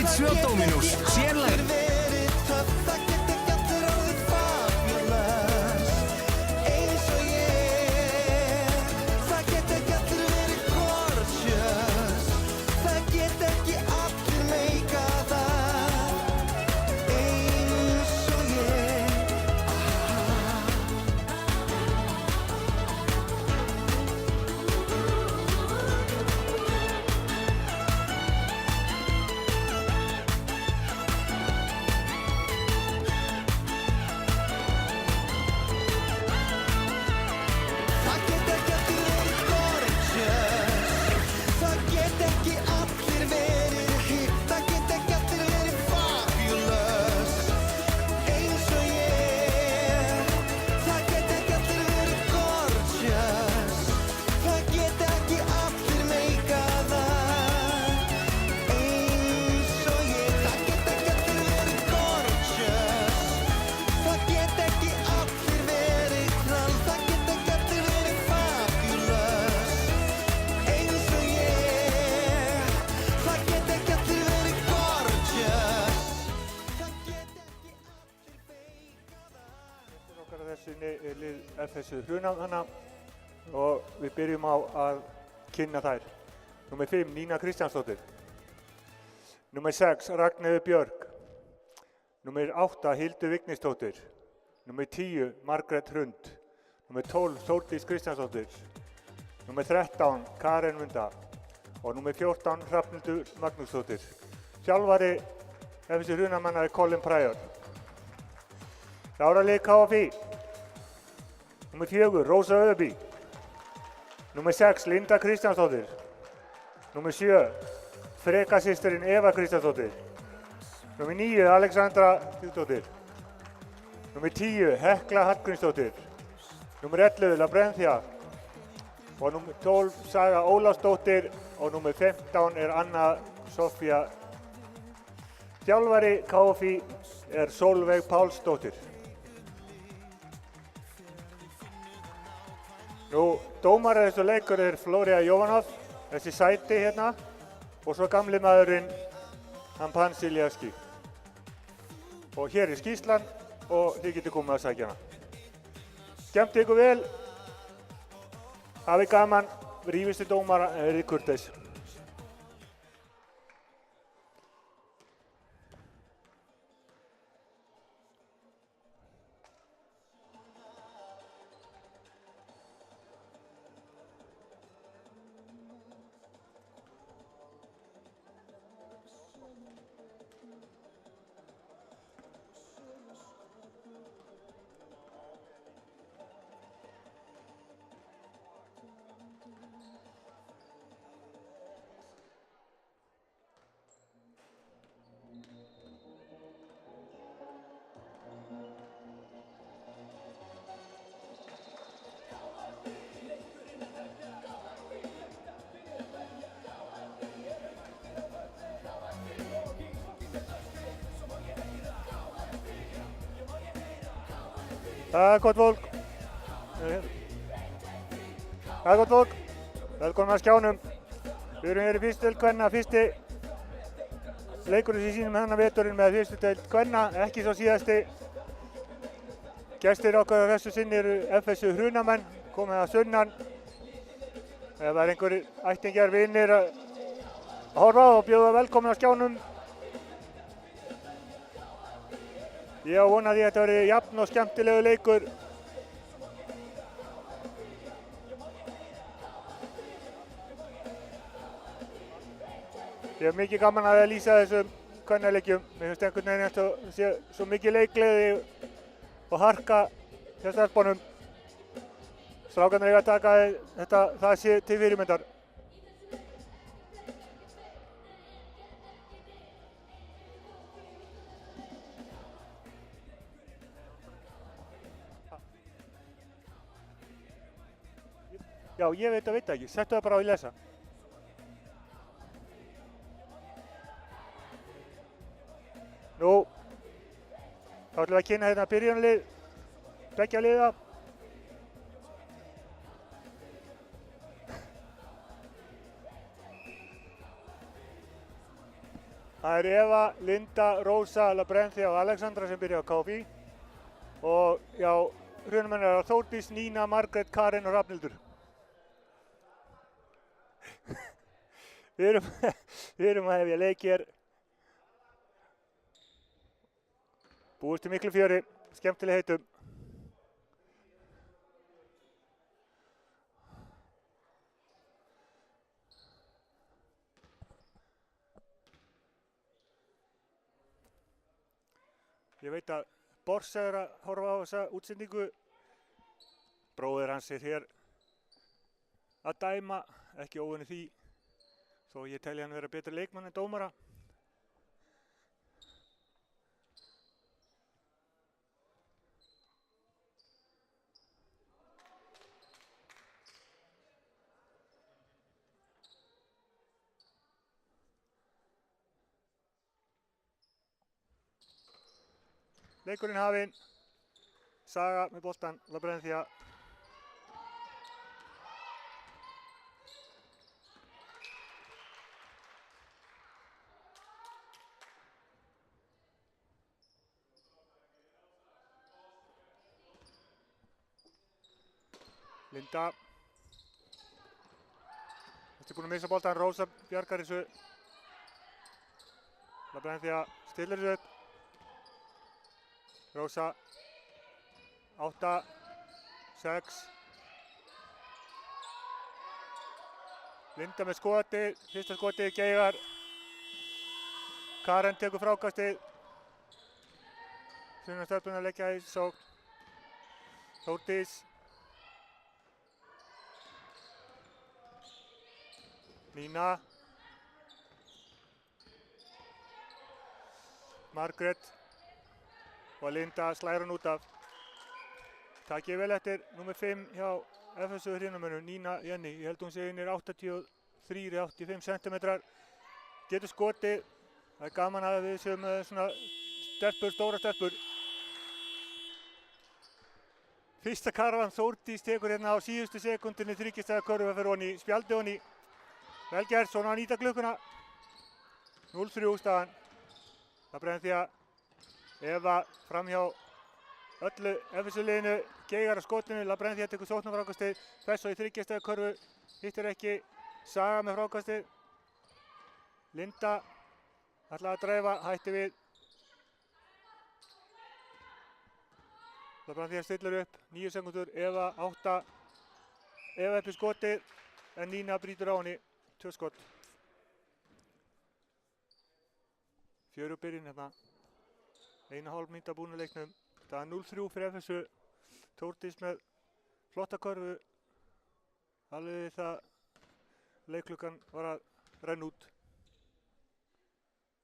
2 Dominus, sérlega. Þessu hrunamana og við byrjum á að kynna þær. Númer 5, Nína Kristjánsdóttir. Númer 6, Ragnheiður Björk. Númer 8, Hildur Vignisdóttir. Númer 10, Margrét Hrund. Númer 12, Þórdís Kristjánsdóttir. Númer 13, Karen Munda. Og númer 14, Hrafnhildur Magnúsdóttir. Þjálfari þessu hrunamanna er Colin Pryor. Láralið KFÍ. Númer 4, Rósa Öðby. Númer 6, Linda Kristjánsdóttir. Númer 7, Frekasystirinn Eva Kristjánsdóttir. Númer 9, Alexandra Þjóðdóttir. Númer 10, Hekla Hallgrímsdóttir. Númer 11, Labrenthia. Og númer 12, Saga Ólafsdóttir. Og númer 15 er Anna Sofía. Þjálfari KFÍ er Sólveig Pálsdóttir. Nú, dómarar þessu leikur er Flóría Jovanov, þessi sæti hérna, og svo gamli maðurinn Hampan Siljaski. Og hér er skýrslan og þið getur komið að sækja hana. Skemmt ykkur vel, hafið gaman, rífistu dómara en verið kurteis. Það er gott fólk. Það er gott fólk. Velkomin að skjánum. Við erum hér í fyrstu deild kvenna, fyrsti leikurinn sem sýnum hennar veturinn með fyrstu deild kvenna, ekki svo síðasti. Gestir okkar á þessu sinni eru FSU Hrunamenn, komið að sunnan. Ef það er einhverjir ættingjar vinir að horfa og bjóða velkomin að skjánum. Ég á von að því að þetta verði jafn og skemmtilegu leikur. Ég hef mikið gaman að lýsa þessum kvennaleikjum. Mér finnst einhvern veginn að sé svo mikið leikgleði og harka hjá stelpunum. Strákarnir eiga að taka það sé til fyrirmyndar. Já, ég veit ekki. Settu það bara á í lesa. Nú, þá ætlum við að kynna hérna byrjunarlið beggja liða. Það er Eva, Linda, Rósa, Labrenthia og Alexandra sem byrja á KFÍ. Og já, hrunamenn er Þórdís, Nína, Margrét, Karin og Hrafnhildur. Við erum að hefja leik hér. Búist til miklu fjöri, skemmtileg heitum. Ég veit að Borsa er að horfa á þessa útsendingu. Bróðir hans er hér að dæma, ekki óvinni því, þó ég telji hann vera betri leikmann en dómara. Leikurinn hafinn, Saga með boltan, Labrenthia. Linda. Þetta er búin að missa boltan, Rósa bjargar þessu. Labrenthia stillir þessu upp. Rósa, 8, 6. Linda með skotið, fyrsta skotið, Geigar. Karen tekur frákastið. Sunna stelpuna að leggja í sókn. Þórdís. Nína. Margrét. Og Linda slær hann út af. Takk ég vel eftir númer 5 hjá FSU hrínamönnum, Nína Jenny. Ég held hún sé einir 83-85 cm. Getur skotið. Það er gaman að við séum með svona stelpur, stóra stelpur. Fyrsta karfan Þórdís tekur hérna á síðustu sekundinni þryggjastæða körfu fyrir honni, spjaldi honni. Vel gert, svona að nýta klukkuna. 0-3 staðan. Labrenthia. Eva framhjá öllu FSU-liðinu, Geigar á skotinu, Labrenthia tekur sóknarfrákastið, Fessa í þryggjastæða körfu, hittir ekki, Saga með frákastið, Linda ætlaði að dreifa, hætti við. Labrenthia stillir upp, 9 sekúndur, Eva 8, Eva upp í skotið, en Nína brýtur á henni, 2 skot. Fjöru byrjun hérna. 1,5 mínúta búin í leiknum. Það er 0-3 fyrir FSU. Þórdís með flotta körfu. Alveg við það leikklukkan var að renna út.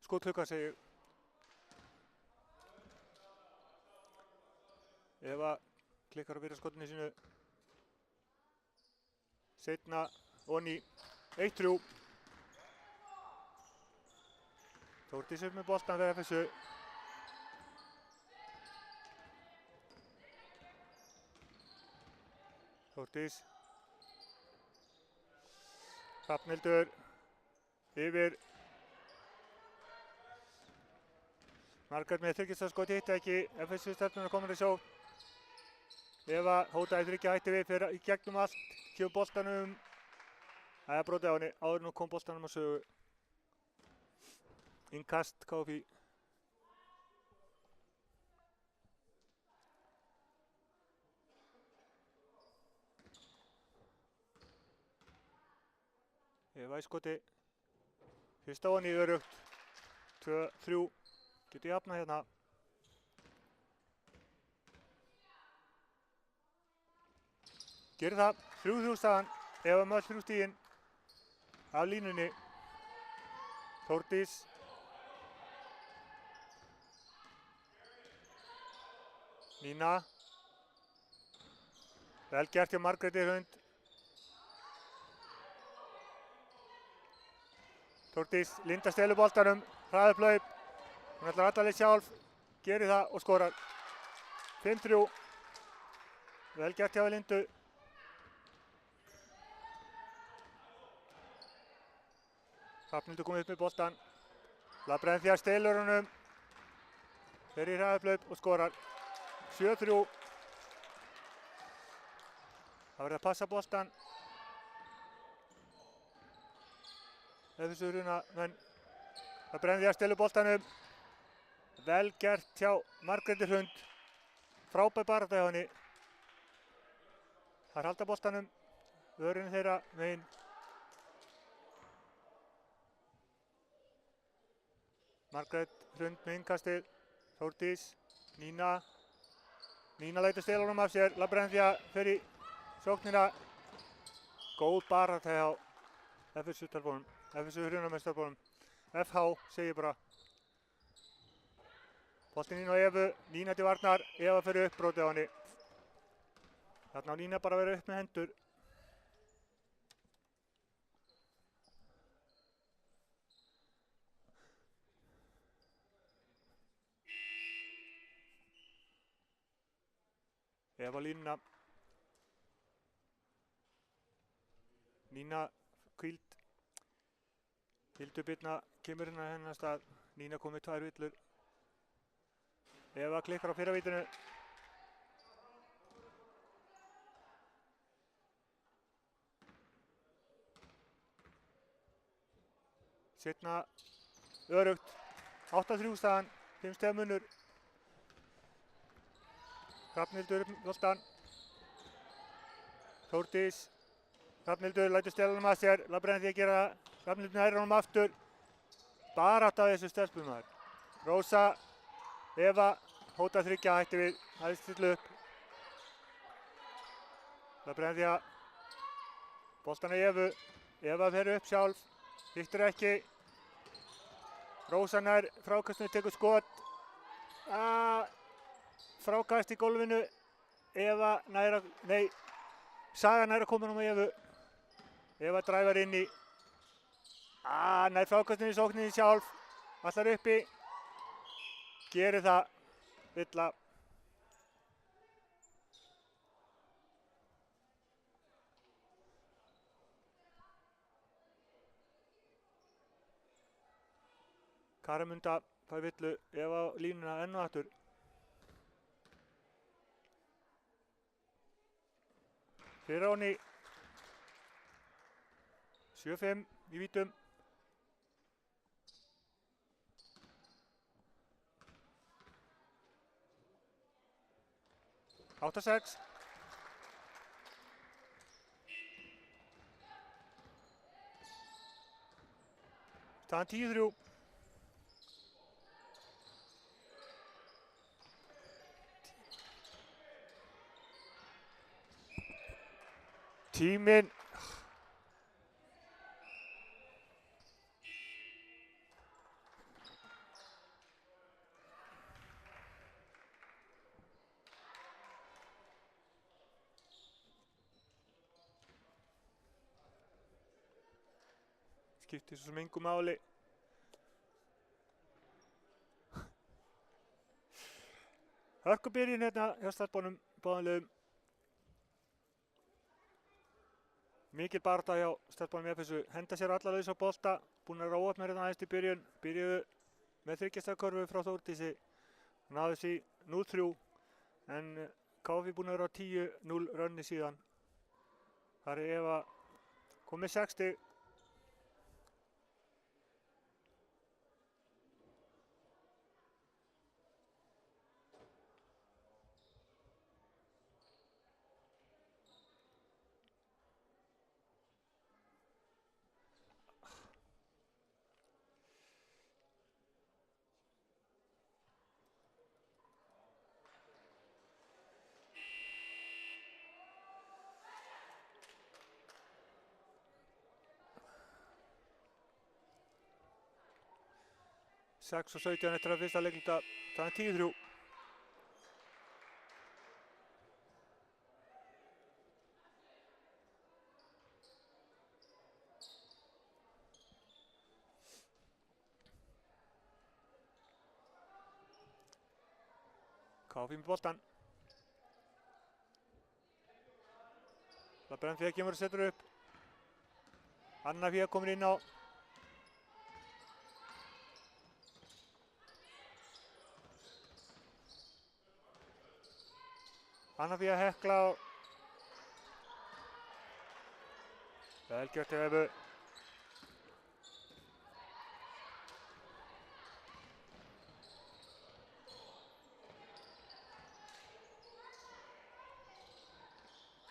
Skotklukkan segi ég. Eva klikkar að byrja skotinu sínu. Seinna onni 1-3. Þórdís upp með boltan fyrir FSU. Þórdís. Hrafnhildur yfir. Margrét með þryggjastæða skot hitti ekki. FSU stelpurnar komin í sókn. Eva hótaði þryggja hætti við fyrir í gegnum allt. Kemur boltanum. Það er brotið á henni. Áður nú kom boltanum á sögu. Innkast KFÍ. Eva í skoti. Fyrst á henni örugt. 2-3. Getur jafnað hérna. Gerir það. 3-3 staðan. Eva með öll 3 stigin. Af línunni. Þórdís. Nína. Vel gert hjá Margréti Hrund. Þórdís, Linda stelur boltanum, hraður hlaup. Hún ætlar að allaleið sjálf, gerir það og skorar. 5-3. Vel gert hjá Lindu. Hrafnhildur komið upp með boltan. Labrenthia stelur honum. Fer í hraðahlaup og skorar. 7-3. Það verður að passa boltan. Efesuhurina, menn Labrenthia stelur boltanum. Vel gert hjá Margréti Hrund. Frábær barátta hjá henni. Þær halda boltanum. Vörðurinn þeirra megin. Margrét Hrund með innkastið. Þórdís, Nína. Nína lætur stela honum af sér. Labrenthia fer í sóknina. Góð barátta hjá FSU-stelpunum. FSU-hrunameistarabólnum. FH segir bara. Boltinn inn á Evu. Nína til varnar. Eva fer upp brotið á henni. Þarna á Nína bara að vera upp með hendur. Eva línuna. Nína hvíld. Hildur Birna kemur hérna hennar stað. Nína kom með 2 villur. Eva klikkar á fyrra vítinu. Seinna örugt. 8-3 staðan. 5 stiga munur. Hrafnhildur upp boltan. Þórdís. Hrafnhildur lætur stela honum að sér. Labrenthia gera það. Hrafnhildur nær honum aftur. Barátta á þessu stelpum þar. Rósa. Eva. Hóta 3 hætti við. Það er stillu upp. Labrenthia. Boltan í Evu. Eva fer upp sjálf. Hittir ekki. Rósa nær frákastinu, tekur skot. Frákast í gólfinu. Eva nær að, nei, Saga nær að koma um á Evu. Eva dræfar inn í. Nær frákastinu í sókninni sjálf. Allar uppi. Gerir það. Villa. Karamunda fær villu. Eva á línuna enn og aftur. Fyrir á henni. 7-5 í vítum. Átta 6. Staðan 10-3. Tíminn. Skiptir svo sem engu máli. Hörkubyrjun hérna hjá stelpunum báðum liðum. Mikil barátta hjá stelpunum í FSU. Henda sér alla laus á bolta. Búin að ráa upp með hérna aðeins í byrjun. Byrjuðu með 3 stigakörfu frá Þórdísi. Náðu því 0-3. En KFÍ búin að vera á 10-0 rönni síðan. Þar er Eva komið 6 stig. Sex og 17 eftir að fyrsta leikluta. Það er 10-3. KFÍ með boltan. Labrenthia kemur og setur upp. Anna Fía komin inn á. Anna Fía Hekla og vel gert hjá Evu.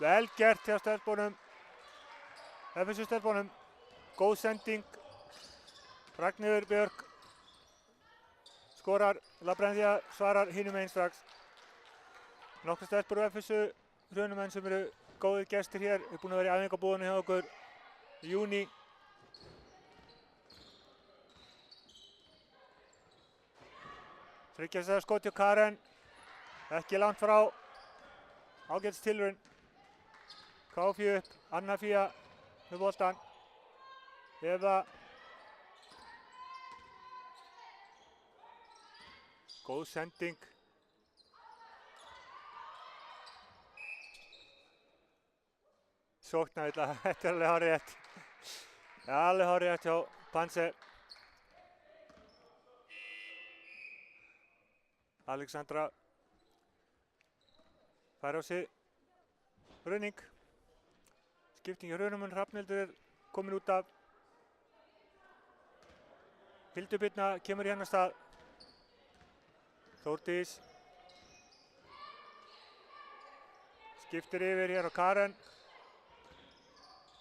Vel gert hjá stelpunum. FSU stelpunum. Góð sending. Ragnheiður Björk skorar. Labrendia svarar hinum einn strax. Nokkrar stelpur úr FSU hrunumenn sem eru góðir gestir hér. Við erum búin að vera í æfingabúðunni hjá okkur í júní. Þriggja stiga skot hjá Karen. Ekki langt frá. Ágætis tilraun. Káfju upp. Anna Fía með boltann. Eva. Góð sending. Sóknarvilla, þetta er alveg hárrétt. Alveg hárrétt hjá Panse. Alexandra fær á sig running. Skipting hjá Runumun. Hrafnhildur er komin út af. Hildur Birna kemur í hennar stað. Þórdís skiptir yfir hér á Karen.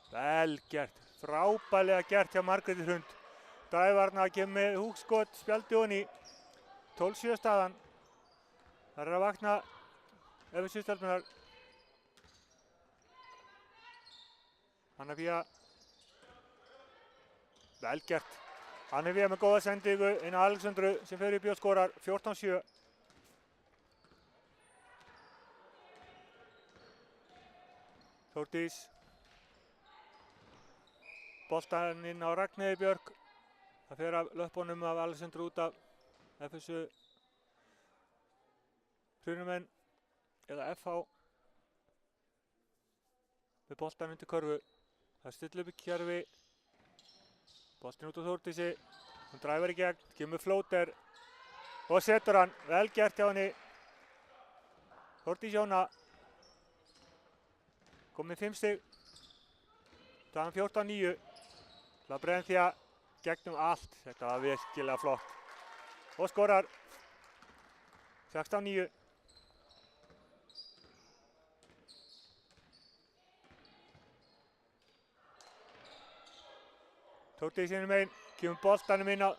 Vel gert, frábærlega gert hjá Margréti Hrund. Dævarna kemur með húkskot, spjaldi honi. 12-7 staðan. Það er að vakna FSU stelpunar. Anna Fía. Vel gert. Anna Fía með góða sendingu inn á Alexandru sem fer upp í og skorar 14-7. Þórdís. Boltann inn á Ragnheiði Björk. Það fer af löppunum af Alexandru út af FSU hrunumenn eða FH með boltann undir körfu. Það stillir upp í kerfi. Boltinn út á Þórdísi. Hún dræfar í gegn, kemur flóter og setur hann. Vel gert hjá henni. Þórdís Jóna. Komið 5 stig. Staðan 14-9. Labrendia gegnum allt. Þetta var virkilega flott. Og skorar 16-9. Þórdís hinum megin, kemur boltanum inn á.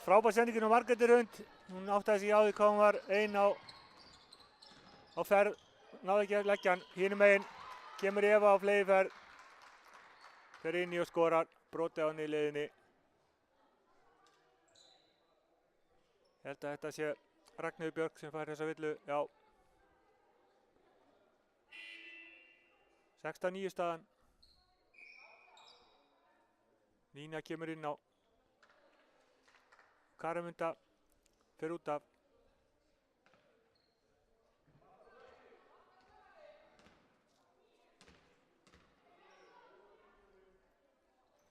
Frábær sendingin á Margréti Hrund. Hún áttaði sig á því hvað hún var ein á ferð. Náði ekki að leggja hann. Hinum megin kemur Eva á fleygiferð. Fer inn í og skorar. Brotið á henni í leiðinni. Ég held að þetta sé Ragnheiður Björk sem fær þessa villu. Já. 16-9 staðan. Nína kemur inn á. Karamunda fer út af.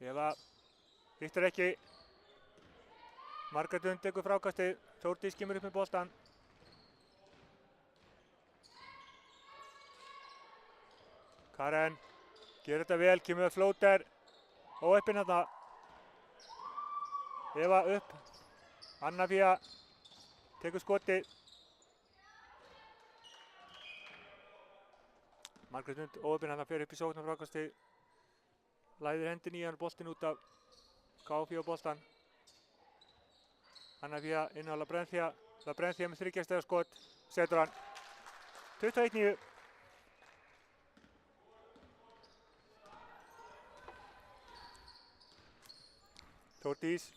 Eva hittir ekki. Margrét Hrund tekur frákastið. Þórdís kemur upp með boltann. Karen gerir þetta vel, kemur með flóter. Og upp inn þarna. Eva upp. Anna Fía tekur skotið. Margrét Hrund og upp inn þarna fer upp í sóknarfrákastið. Læðir hendin í hann, boltinn út af Káfí og boltan. Anna Fía inn á Labrendia. Labrendia með 3 stiga skot. Setur hann. 21-9. Þórdís.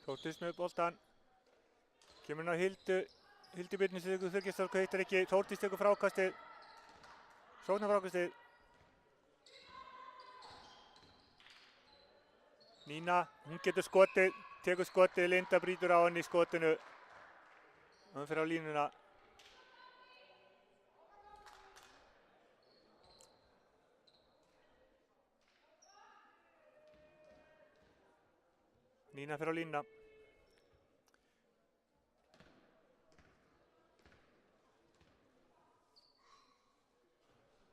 Þórdís með boltan. Kemur hann á Hildi Birnu sem tekur þurrkistarku, hittir ekki. Þórdís tekur frákastið. Sóknarfrákastið. Nína, hún getur skotið, tekur skotið. Linda brýtur á henni í skotinu. Hún fer á línuna. Nína fer á línuna.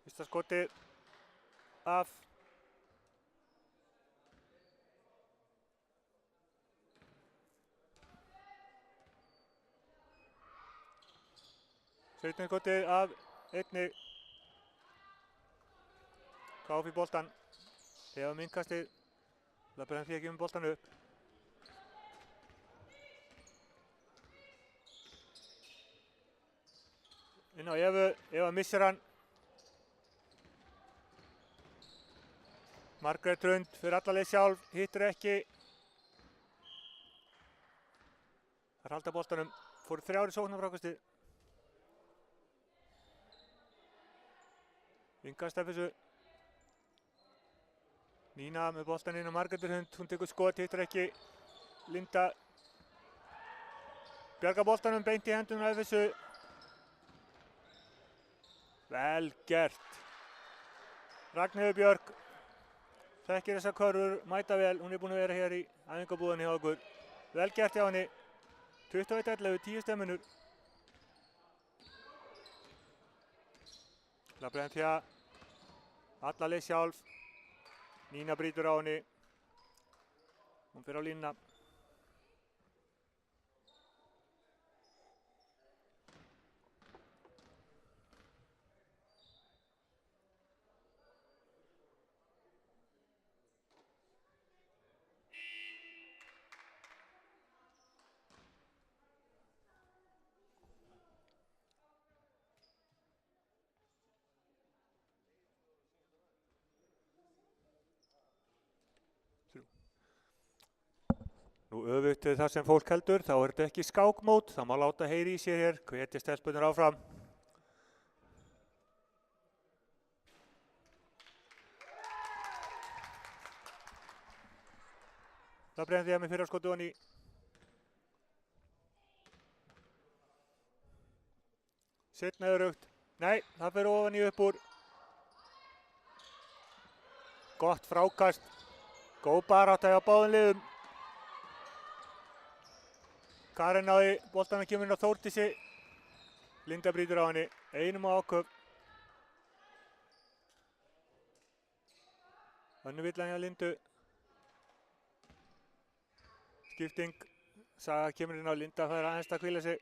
Fyrsta skotið af. Seinna skotið af einnig. KF í boltan. Eva með innkastið. Lappræðan því ekki boltan upp. Inn á Evu. Eva missir hann. Margrét Hrund fyrir alla leið sjálf. Hittir ekki. Þar halda boltanum. Fóru 3 í sóknarfrákastið. Inga Steffensu. Nína með boltan inn á Margrét Hrund. Hún tekur skot, hittir ekki. Linda. Bjargar boltanum beint í hendunum á Steffensu. Vel gert. Ragnheiður Björk. Þekkir þessar körfur, mæta vel. Hún er búin að vera hér í æfingabúðinni hjá okkur. Vel gert hjá henni. 21-11, 10 stemminur. Lappræðan því að alla leið sjálf. Nína brýtur á henni. Hún fer á línuna. Nú öfugt við það sem fólk heldur, þá er þetta ekki skákmót, það má láta heyri í sér hér, hvetja stelpunir áfram. Það brenndi ég með fyrra skotu honni. Seinna örugt. Nei, það fer ofan í upp úr. Gott frákast. Góð barátta hjá báðum liðum. Karen náði boltanum kemur inn á Þórdísi. Linda brýtur á henni. Einum á áköf. Önnu villan hjá Lindu. Skipting. Saga kemur inn á Linda, það er aðeins að hvíla sig.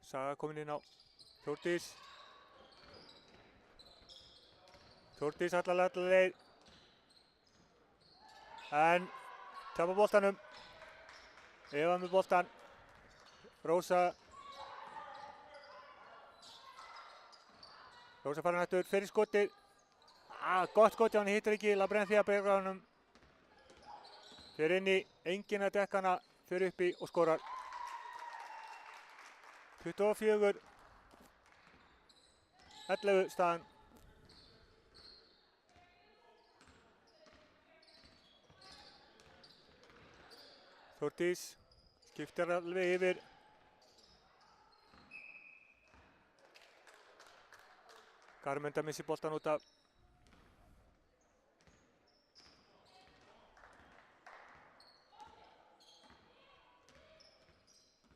Saga komin inn á Þórdís. Þórdís allar leið. En tapar boltanum. Eva með boltan. Rósa farin aftur fyrir skotið. Gott skotið, hann hittir ekki. Lappræðan því að berga honum. Fer inn í enginn að dekkana. Fer upp í og skorar. 24. 11 staðan. Þórdís skiptir alveg yfir. Garmenda missir boltan út af.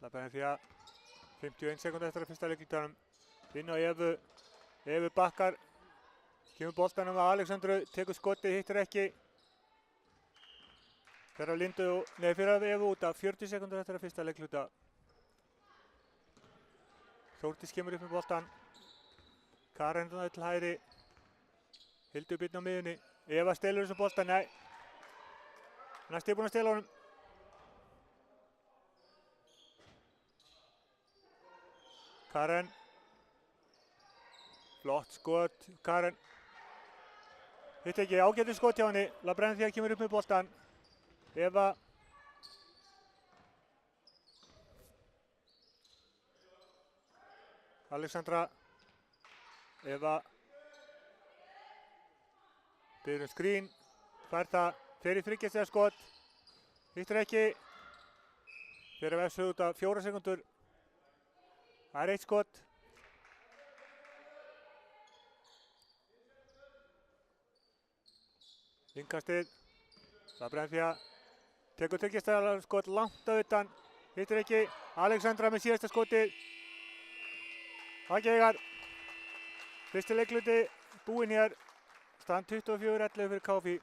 Lappræðan því að 51 sekúndur eftir að fyrsta leiklutanum. Inn á Evu. Evu bakkar. Kemur boltanum að Alexandru. Tekur skotið, hittir ekki. Fyrir að Lindu, nei fyrir að Evu út af 40 sekúndur eftir að fyrsta leikluta. Þórdís kemur upp með boltan. Karen náði til hægri. Hildur býtn á miðunni. Eva stelur þessum boltan, nei. Næstu er búin að stela honum. Karen. Flott skot, Karen. Hitt ekki, ágættur skot hjá henni. Lappræðan því að kemur upp með boltan. Eva. Alexandra. Eva. Biður skrín. Fær það. Fer í þriggja skot. Hittir ekki. Fer að vefsa út af 4 sekúndur. Það er 1 skot. Innkastið. Labrenzia tekur tryggistæðar skot langt að utan. Hittir ekki. Alexandra með síðasta skotið. Aðgeigar. Fyrsti leikluti búinn hér. Stand 24-11 fyrir KFÍ.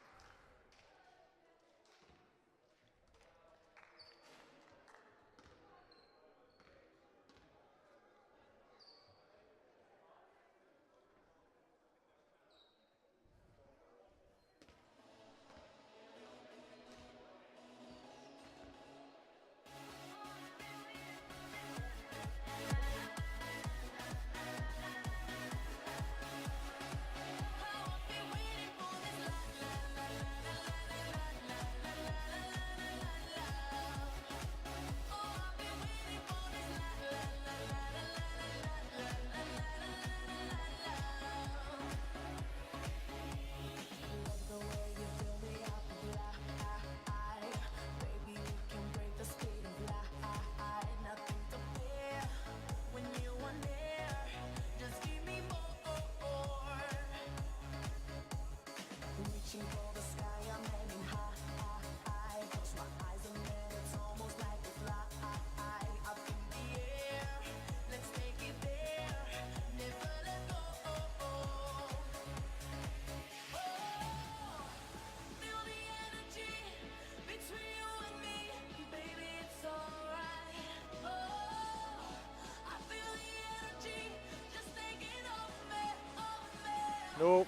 Nú,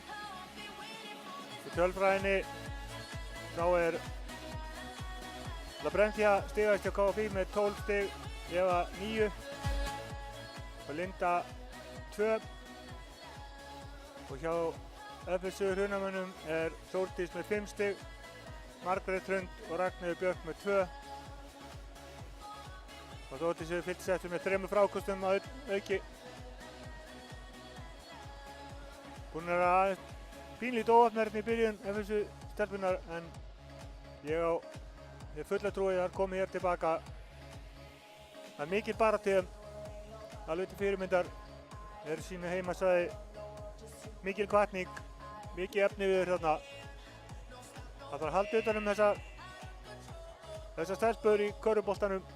í tölfræðinni, þá Labrenzia stigast hjá KFÍ með 12 stig, Eva 9 og Linda 2. Og hjá FSU Hrunamönnum Þórdís með 5 stig, Margrét Hrund og Ragnheiður Björk með 2. Og Þórdís fyllt settur með 3 frákostum að auki. Hún að pínlítið óöfnarinn í byrjun FSU stelpunar en ég fulla trúi að það komi hér tilbaka. Það er mikil baráttu alveg til fyrirmyndar sínu heimasvæði, mikil hvatning, mikið efni við þarna. Það þarf að halda utan um þessa stelpur í körfuboltanum.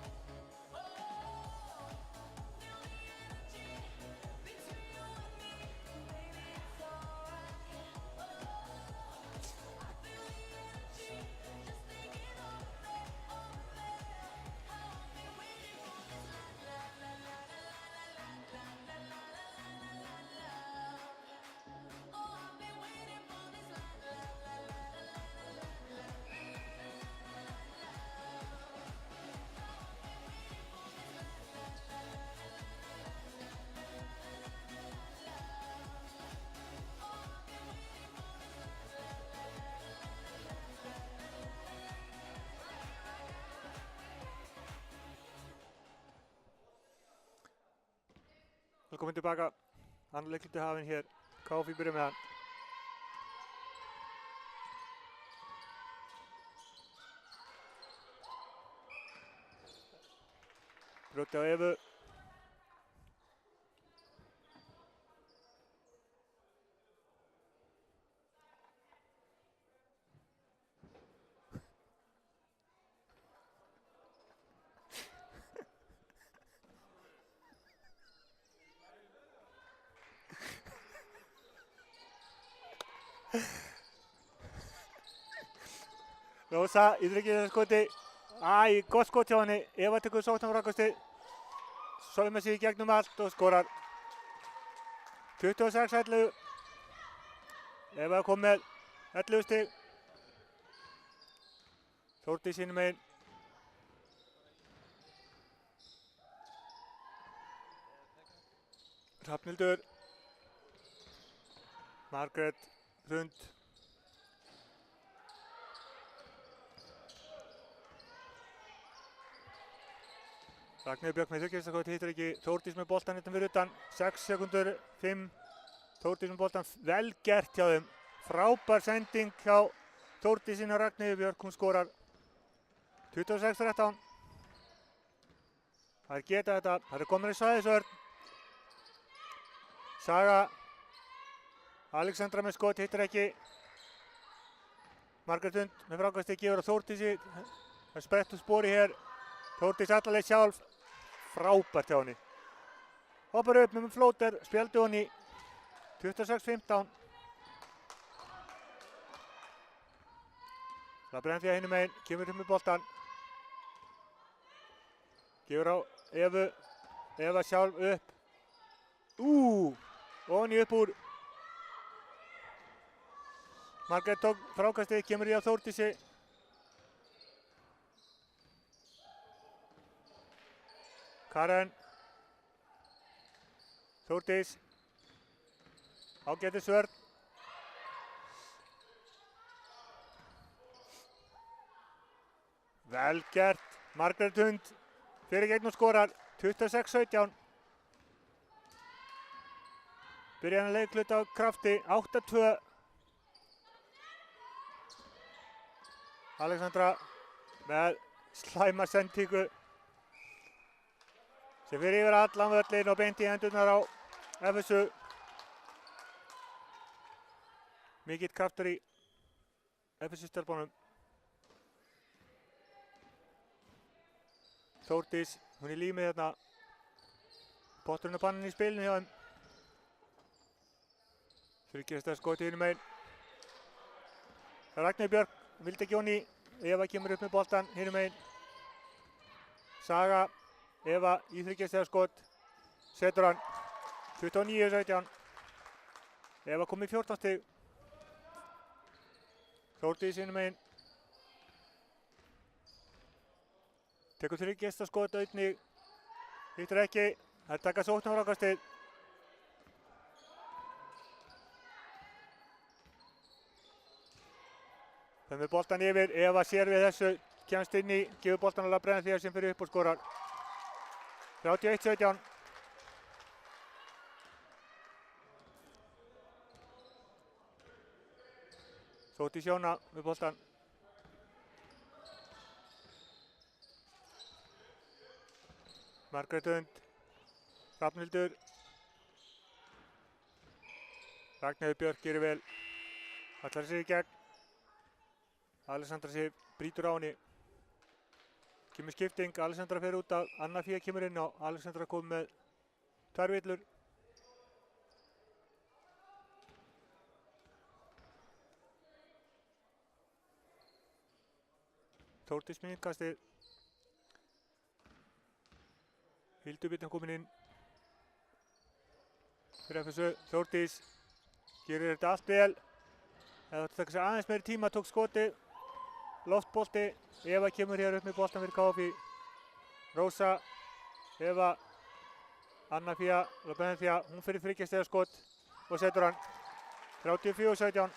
Velkomin tilbaka, annar leikluti hafinn hér, KFÍ byrja með hann. Brjóti á Evu. Rósa í þriggja skoti. Gott skot hjá henni. Eva tekur sókn á frákastið. Saumar sig í gegnum allt og skorar. 26-11. Eva kom með 11 stig. Þórdís hinum megin. Hrafnhildur. Margrét Hrund. Ragnheiður Björk með þriggja hittir ekki. Þórdís með boltan hérna fyrir utan. 6 sekundur, 5. Þórdís með boltan, vel gert hjá þeim. Frábær sending hjá Þórdísinn og Ragnheiður Björk, hún skorar. 26-13. Það geta þetta, það komin í svæðisvörn. Saga. Alexandra með skot, hittir ekki. Margrét Hund með frákasti gefur á Þórdísi. Það er sprett úr spori hér. Þórdís allaleg sjálf. Frábært hjá henni. Hoppar upp með flóter, spjaldi honni 26-15. Það brenn því að hinum einn, kemur upp með boltan. Gefur á Evu, Eva sjálf upp. Honni upp úr. Margrét tók frákastið, kemur í á Þórdísi. Karen. Þórdís. Ágætis vörn. Vel gert. Margrét Hund fyrir gegn og skorar 26-17. Byrjan að leikluta á krafti 8-2. Alexandra með slæma sendingu sem fyrir yfir allan völlin og beint í hendurnar á FSU. Mikill kraftur í FSU-stelpunum. Þórdís, hún er límið hérna. Potturinn og pannin í spilinu hjá þeim. Þryggjast að skoti hinum einn. Ragnheiður Björk vildi ekki honni. Eva kemur upp með boltan hinum einn. Saga. Eva í þryggjastega skot. Setur hann. 29-17. Eva kom í 14 stig. Þórdís hinum einn. Tekur þryggjastega skot einnig. Hittur ekki. Það er taka sóknar frákastið. Það með boltan yfir, Eva sér við þessu, kemst inn í, gefur boltan alveg að brenna því sem fyrir upp og skorar. 31-17. Þórdís Jóna með boltan. Margrét Hund, Hrafnhildur. Ragnheiður Björk gerir vel, allar sér í gegn. Alexandra Sif brýtur á henni. Kemur skipting, Alexandra fer út af, Anna Fía kemur inn á. Alexandra kom með 2 villur. Þórdís með innkastið. Hildubittan komin inn. Fyrir FSU, Þórdís gerir þetta allt vel. Það átti að taka sér aðeins meiri tíma, tók skotið. Loftbolti, Eva kemur hér upp með boltan fyrir KFI. Rósa, Eva, Anna Fía, Lobenþja, hún fyrir þryggjastega skot og setur hann. 34-17.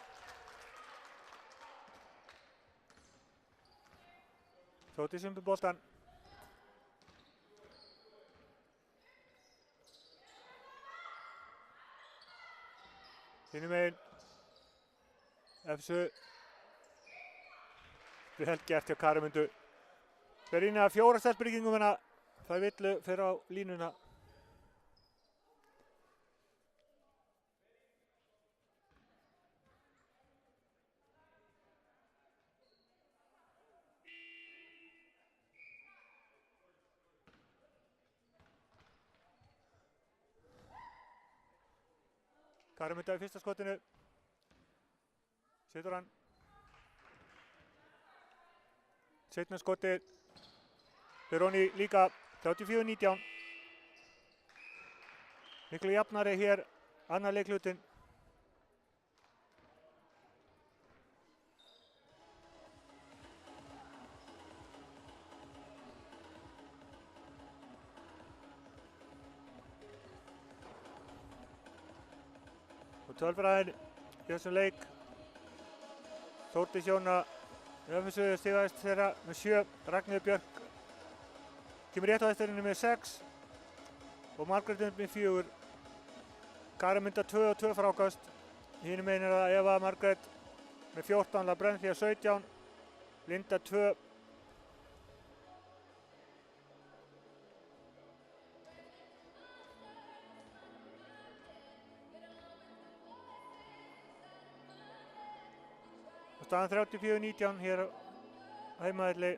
Þórdís með boltan. Hinum megin. FSU. Vel gert hjá Karimundu. Fer inn að 4 stelpbyggingum hérna. Það villu fer á línuna. Karimundu í fyrsta skotinu. Setur hann. Seinna skotið. Veróni líka 34-19. Miklu jafnari hér, annar leikhlutinn. Og tölfræðin í þessum leik. Þórdís Jóna FSU stigaðist þeirra með 7, Ragnheiður Björk kemur rétt á eftirinu með 6 og Margrét Hund með 4. Karamunda 2 og 2 frákast. Hinum megin er það Eva Margrét með 14, Lobenþja 17, Linda 2. Staðan 34-19 hér á heimavelli.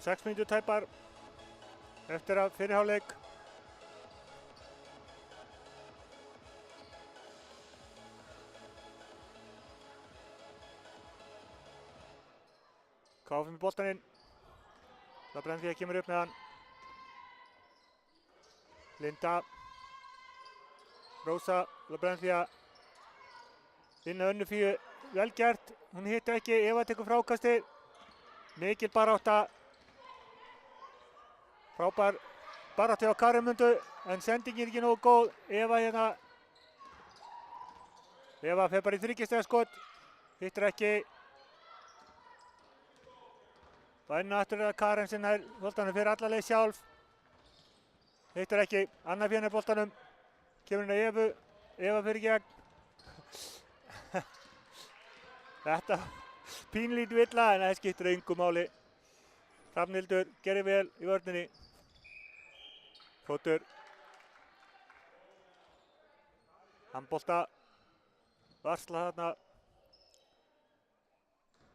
Sex mínútur tæpar eftir að fyrri hálfleik. KF með boltann inn. Labrenthia kemur upp með hann. Linda. Rósa Labrenthia inn að Önnu-Fíu. Vel gert. Hún hittir ekki. Eva tekur frákastið. Mikil barátta. Frábær barátti á Karimundu en sendingin ekki nógu góð. Eva hérna. Eva fer bara í þriggjastigaskot. Hittir ekki. Og enn og aftur er það Karen sem nær boltanum fyrir alla leið sjálf. Hittir ekki. Anna Fíu nær boltanum. Kemur inn á Evu. Eva fyrir gegn. Þetta pínlítið villa en það skiptir engu máli. Hrafnhildur gerir vel í vörninni. Fótur. Handbolta. Varsla þarna.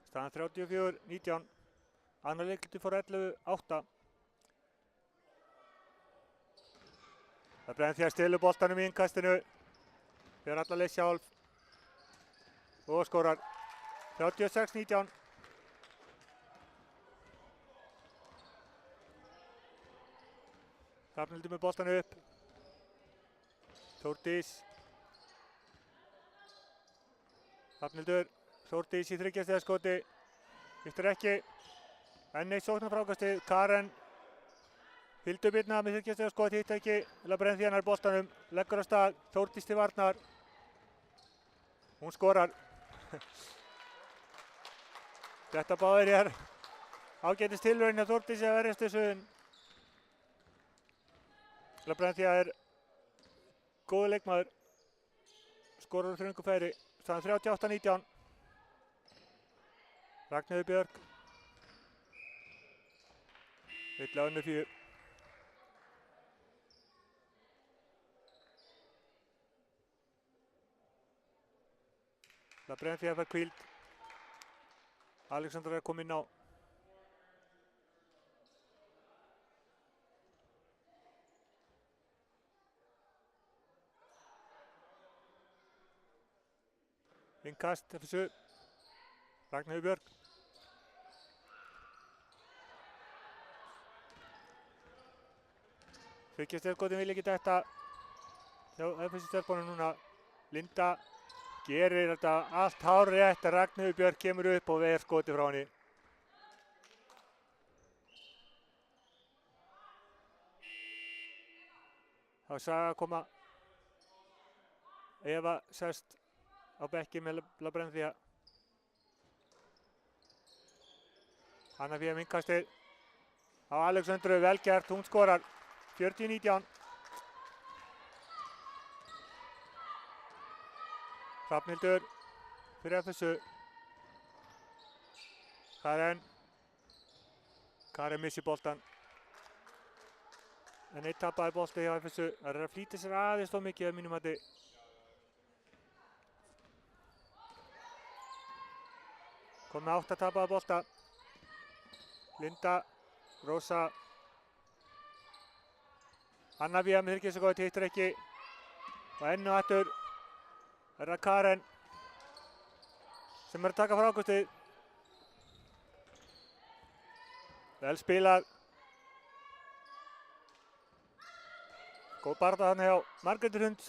Staðan 34-19. Annar leikluti fór 11-8. Það bregðan því að stilu boltanum í innkastinu. Fer alla leið sjálf. Og skorar 36-19. Hrafnhildur með boltan upp. Þórdís. Hrafnhildur. Þórdís í þriggjastigaskoti. Hittir ekki. Enn eitt sóknarfrákastið. Karen. Hildur Birna með þriggjastigaskot. Hittir ekki. Labrenthia nær boltanum. Leggur á stað. Þórdís til varnar. Hún skorar. Þetta báðir hér. Ágætis tilraun hjá Þórdísi að verjast þessu. Labrenthia er góður leikmaður. Skorar úr þröngu færi. Staðan 38-19. Ragnheiður Björk. Vill á Önnu-Fíu. Labrenthia fær hvíld. Alexandra er komin inn á. Innkast þessu. Ragnheiður Björk. Þriggjastigaskotin vil ekki detta. Já, FSU-stelpunum núna. Linda gerir þetta allt hárrétt. Ragnheiður Björk kemur upp og ver skoti frá henni. Þá er Saga að koma. Eva sest á bekki með Labrenthia. Anna Fíu með innkastið. Á Alexandru, vel gert, hún skorar. 40-19. Hrafnhildur fyrir FSU. Karen missir boltan. En eitt tapaði bolti hjá FSU. Það er að flýta sér aðeins þó mikið að mínum mati. Kom með 8 tapaða bolta. Linda, Rósa. Anna Fíu með þriggjastigaskot, hittir ekki. Og enn og aftur er það Karen sem er að taka frákastið. Vel spilað. Góð barátta þarna hjá Margréti Hrund.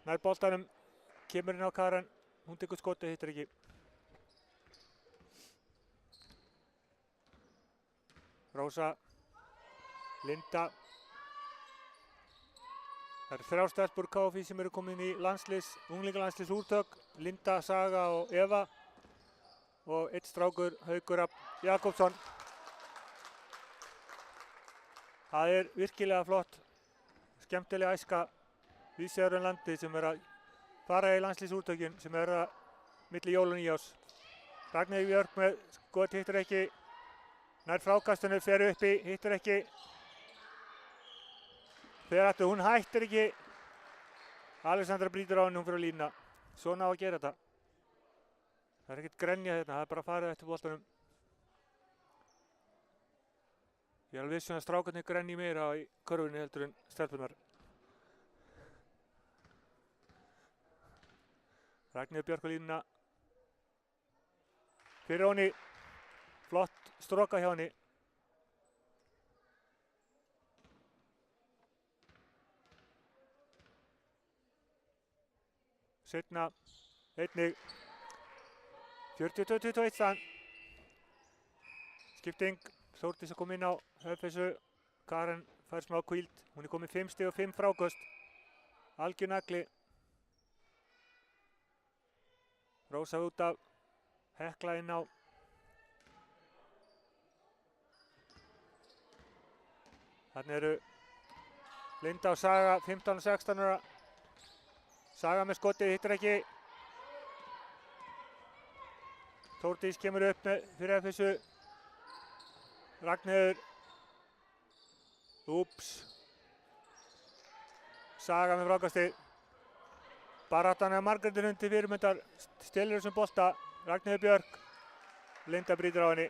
Nær boltanum. Kemur inn á Karen. Hún tekur skotið, hittir ekki. Rósa, Linda. Það eru 3 stelpur KFÍ sem eru komin í unglingalandsliðs úrtök. Linda, Saga og Eva. Og 1 strákur, Haukur Rafn Jakobsson. Það er virkilega flott, skemmtileg æska víðsvegar um landið sem er að fara í landsliðsúrtökin sem er að milli jól og nýjárs. Ragnheiður Björk með skot, hittir ekki. Nær frákastinu, fer uppi, hittir ekki. Fer aftur, hún hættir ekki. Alexandra brýtur á henni, hún fyrir að lína. Svona á að gera þetta. Það er ekkert grenja þetta, það er bara að fara eftir boltanum. Ég er alveg viss að strákarnir grenji meira í körfunni heldur en stelpurnar. Ragnheiður Björk á línuna. Fyrir henni, flott stroka hjá henni. Seinna, einnig 42-21 staðan. Skipting, Þórdís að koma inn á höfðfessu. Karen fær smá kvíld. Hún er komið 5 stig og 5 fráköst. Algjör nagli. Rósa út af, Hekla inn á. Þarna eru Linda og Saga, 15 og 16 ára. Saga með skotið, hittir ekki. Þórdís kemur upp fyrir höfðfessu. Ragnheiður. Úps. Saga með frákasti. Baráttan er Margrétur undir fyrirmyndar. Stelur þessum bolta. Ragnheiður Björk. Linda brýtur á henni.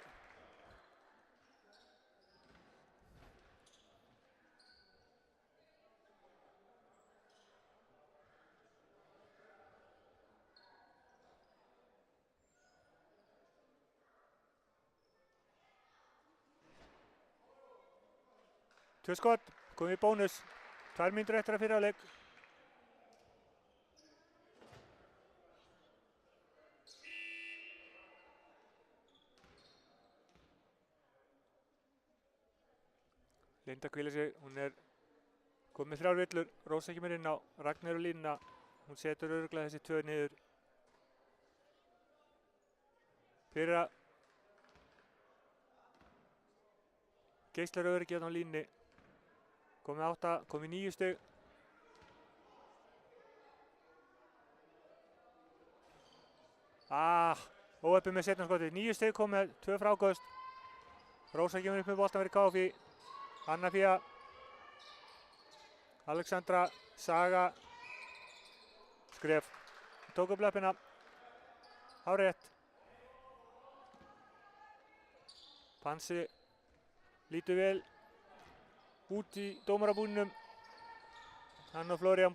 Tvö skot, komið í bónus. 2 mínútur eftir að fyrri hálfleik. Linda hvílir sig, hún er komið með 3 villur. Rósa kemur inn á, Ragnheiður á línuna. Hún setur örugglega þessi 2 niður. Fyrir að geislar öryggi á línni. Komið 8, komið 9 stig. Óheppið með seinna skotið. 9 stig komið, 2 fráköst. Rósa kemur upp með boltan fyrir KFÍ. Anna Fía. Alexandra, Saga. Skref. Tók upp löppina. Hárétt. Pansi lítur vel út í dómarabúninum. Hann og Flórían